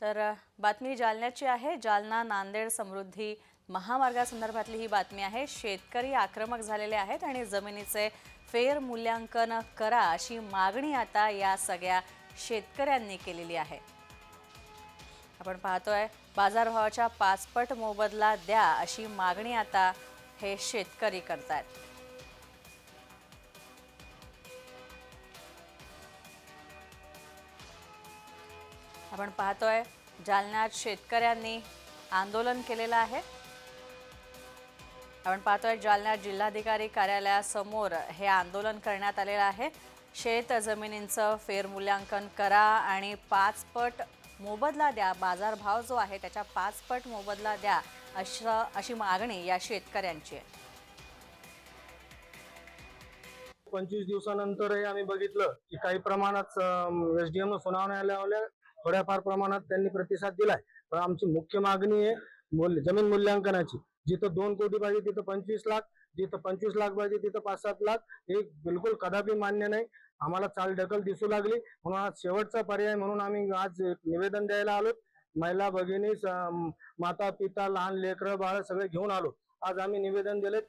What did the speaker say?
तर बातमी जालन्याची आहे। जालना नांदेड समृद्धी महामार्गासंदर्भातली ही बातमी आहे। शेतकरी आक्रमक झालेले आहेत आणि जमिनीचे फेर मूल्यांकन करा अशी मागणी आता या सगळ्या शेतकऱ्यांनी केलेली आहे। आपण पाहतोय बाजारभावाच्या 5 पट मोबदला द्या अशी मागणी आता हे शेतकरी करतात। आपण पाहतोय जालन्यात शेतकऱ्यांनी आंदोलन केलेलं आहे। आपण पाहतोय जालन्यात जिल्हाधिकारी कार्यालयासमोर हे आंदोलन करण्यात आलेलं आहे। शेत जमिनींचं फेरमूल्यांकन करा आणि 5 पट मोबदला द्या, बाजारभाव जो आहे त्याच्या 5 पट मोबदला द्या अशी मागणी या शेतकऱ्यांची आहे। 25 दिवसानंतरही आम्ही बघितलं की काही प्रमाणात एसडीएम सुनावण्या लावल्या, थोड्याफार प्रमाणात त्यांनी प्रतिसाद दिलाय। पण आमची मुख्य मागणी आहे जमीन मूल्यांकनाची। जिथं 2 कोटी पाहिजे तिथं 25 लाख, जिथं 25 लाख पाहिजे तिथं 5-7 लाख, हे बिलकुल कदापि मान्य नाही। आम्हाला चालढकल दिसू लागली, म्हणून आज शेवटचा पर्याय म्हणून आम्ही आज निवेदन द्यायला आलो। महिला भगिनी, माता पिता, लहान लेकरं बाळ सगळे घेऊन आलो। आज आम्ही निवेदन दिले